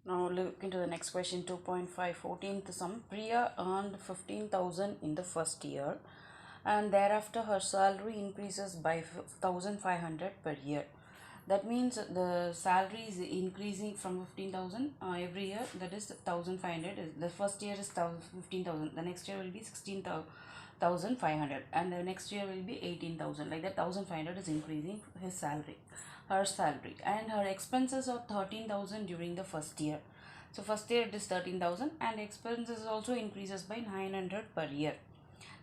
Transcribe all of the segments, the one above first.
Now look into the next question 2.5 14th sum. Priya earned 15,000 in the first year and thereafter her salary increases by 1,500 per year. That means the salary is increasing from 15,000 every year, that is 1,500. The first year is 15,000, the next year will be 16,500 and the next year will be 18,000. Like that 1,500 is increasing his salary, her salary, and her expenses are 13,000 during the first year. So first year it is 13,000 and expenses also increases by 900 per year.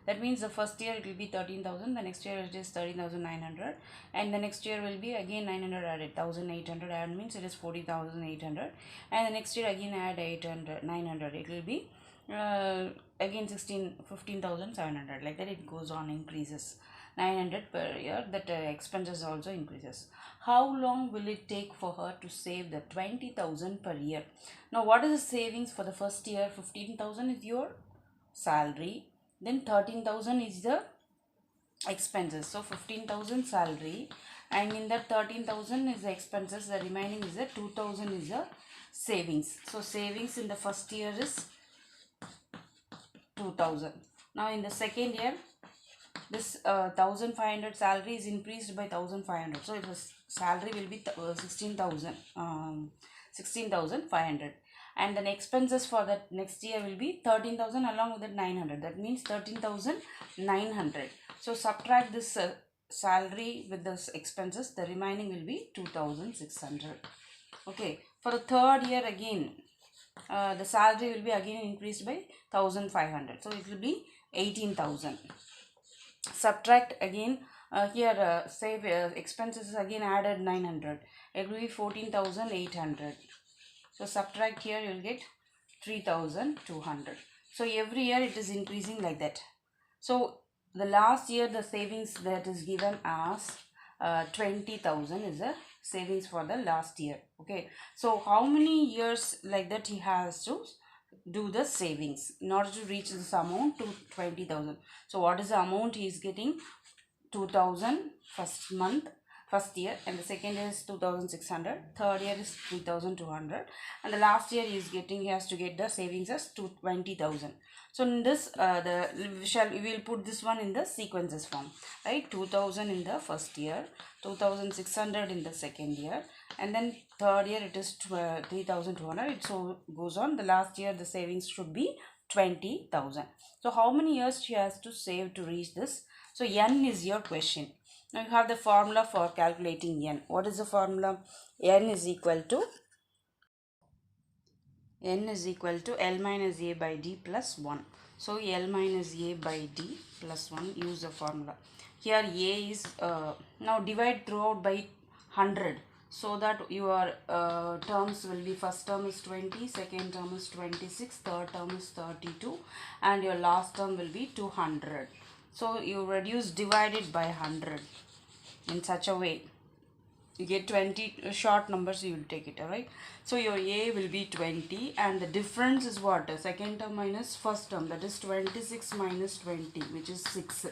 That means the first year it will be 13,000, the next year it is 13,900 and the next year will be again 900 added, 1,800 add means it is 40,800 and the next year again add 900, it will be again 15,700. Like that it goes on, increases 900 per year. That expenses also increases. How long will it take for her to save the 20,000 per year? Now what is the savings for the first year? 15,000 is your salary, then 13,000 is the expenses. So 15,000 salary and in that 13,000 is the expenses, the remaining is the 2,000 is the savings. So savings in the first year is 2,000. Now in the second year this 1,500 salary is increased by 1,500. So the salary will be 16,500 and then expenses for that next year will be 13,000 along with that 900. That means 13,900. So subtract this salary with this expenses, the remaining will be 2,600. Okay, for the third year again the salary will be again increased by 1,500. So it will be 18,000. Subtract again here save expenses again added 900, it will be 14,800. so subtract here, you will get 3,200. So every year it is increasing like that. So the last year the savings that is given as 20,000 is the savings for the last year. Okay, so how many years like that he has to do the savings in order to reach this amount to 20,000? So what is the amount he is getting? 2,000 first year, and the second year is 2,600, third year is 3,200, and the last year he has to get the savings as 20,000. So in this we will put this one in the sequences form, right? 2,000 in the first year, 2,600 in the second year, and then third year it is 3,200. It so goes on. The last year the savings should be 20,000. So how many years she has to save to reach this? So n is your question. Now you have the formula for calculating n. What is the formula? N is equal to L minus A by D plus 1. So L minus A by D plus 1, use the formula. Here A is, now divide throughout by 100. So that your terms will be, first term is 20, second term is 26, third term is 32 and your last term will be 200. So you reduce divided by 100 in such a way. You get 20 short numbers, you will take it, alright. So your A will be 20 and the difference is what? Second term minus first term, that is 26 minus 20, which is 6.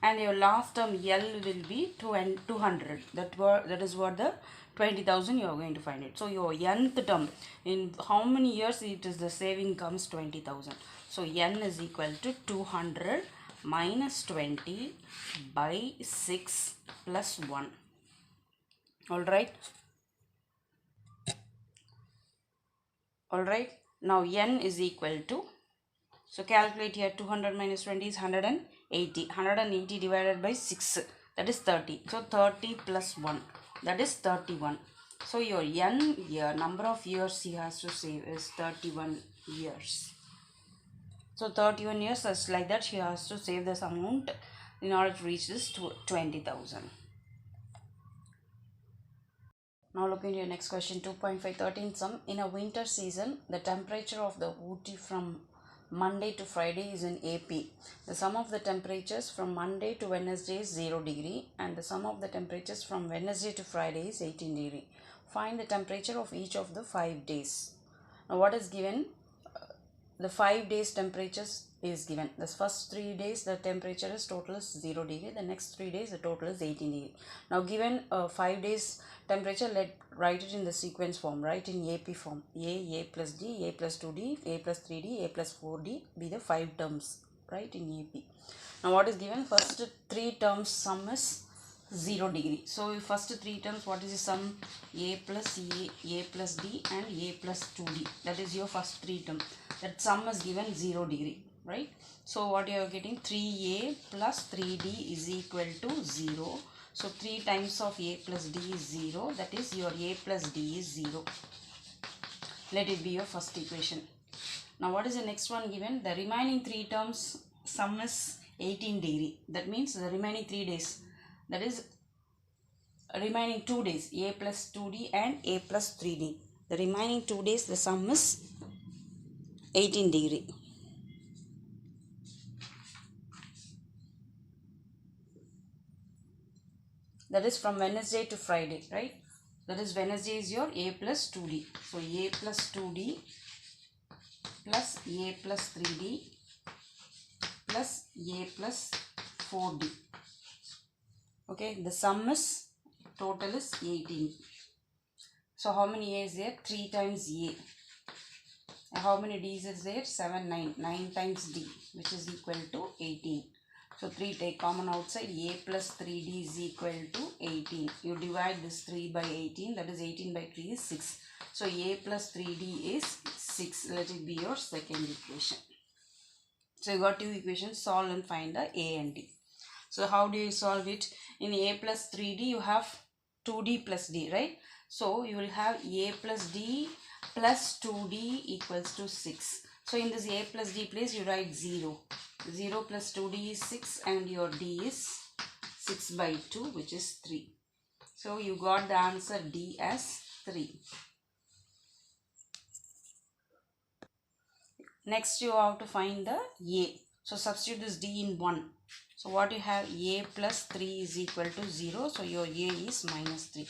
And your last term L will be 200. That is what the 20,000 you are going to find it. So your nth term, in how many years it is the saving comes 20,000. So n is equal to 200 minus 20 by 6 plus 1. Alright. Now n is equal to, so calculate here, 200 minus 20 is 180. 180 divided by 6, that is 30. So 30 plus 1, that is 31. So your n year, number of years he has to save is 31 years. So 31 years, such like that she has to save this amount in order to reach this 20,000. Now look into your next question 2.513 sum. In a winter season, the temperature of the Ooty from Monday to Friday is in AP. The sum of the temperatures from Monday to Wednesday is 0 degree and the sum of the temperatures from Wednesday to Friday is 18 degree. Find the temperature of each of the 5 days. Now what is given? The 5 days temperatures is given. The first 3 days the temperature is total is 0 degree. The next 3 days the total is 18 degree. Now given 5 days temperature, let write it in the sequence form. Write in AP form. A plus D, A plus 2D, A plus 3D, A plus 4D be the 5 terms. Right in AP. Now what is given? First 3 terms sum is 0 degree. So first 3 terms, what is the sum? A plus A plus D and A plus 2D. That is your first 3 term. That sum is given 0 degree. Right? So what you are getting? 3A plus 3D is equal to 0. So 3 times of A plus D is 0. That is your A plus D is 0. Let it be your first equation. Now what is the next one given? The remaining 3 terms sum is 18 degree. That means the remaining 3 days. That is remaining 2 days. A plus 2D and A plus 3D. The remaining 2 days the sum is 18 degree. That is from Wednesday to Friday, right? That is Wednesday is your A plus 2D. So A plus 2D plus A plus 3D plus A plus 4D. Okay, the sum is total is 18. So how many A is there? 3 times A. How many D's is there? 7, 9. 9 times D, which is equal to 18. So 3 take common outside. A plus 3D is equal to 18. You divide this 3 by 18. That is 18 by 3 is 6. So A plus 3D is 6. Let it be your second equation. So you got 2 equations. Solve and find the A and D. So how do you solve it? In A plus 3D you have 2D plus D, right? So you will have A plus D plus 2D equals to 6. So in this A plus D place you write 0. 0 plus 2D is 6 and your D is 6 by 2, which is 3. So you got the answer D as 3. Next you have to find the A. So substitute this D in 1. So what you have? A plus 3 is equal to 0. So your A is minus 3.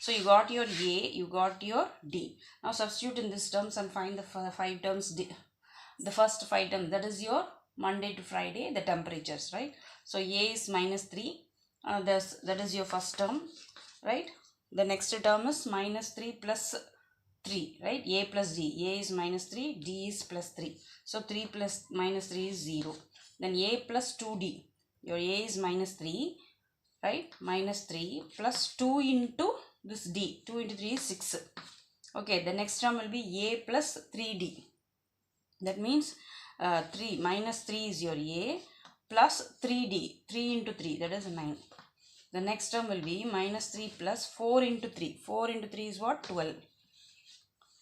So you got your A, you got your D. Now substitute in these terms and find the 5 terms. The first 5 terms, that is your Monday to Friday, the temperatures, right? So A is minus 3. That is your first term, right? The next term is minus 3 plus 3, right? A plus D. A is minus 3, D is plus 3. So 3 plus minus 3 is 0. Then A plus 2D. Your A is minus 3, right? Minus 3 plus 2 into this D. 2 into 3 is 6. Okay, the next term will be A plus 3D. That means 3 minus 3 is your A plus 3D. 3 into 3, that is 9. The next term will be minus 3 plus 4 into 3. 4 into 3 is what? 12.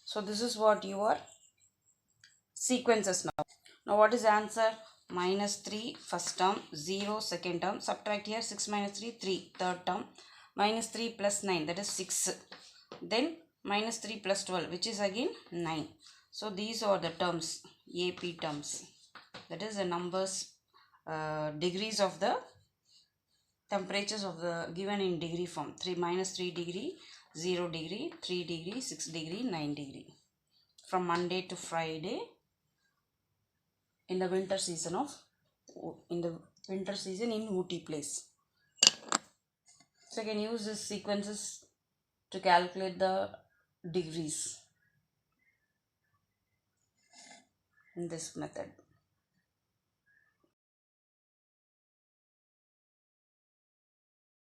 So this is what your sequences now. Now what is the answer? Minus 3 first term, 0 second term. Subtract here 6 minus 3, 3 third term. Minus 3 plus 9, that is 6. Then minus 3 plus 12, which is again 9. So these are the terms, AP terms. That is the numbers, degrees of the temperatures of the given in degree form. 3 minus 3 degree, 0 degree, 3 degree, 6 degree, 9 degree. From Monday to Friday in the winter season in Ooty place. So you can use these sequences to calculate the degrees in this method.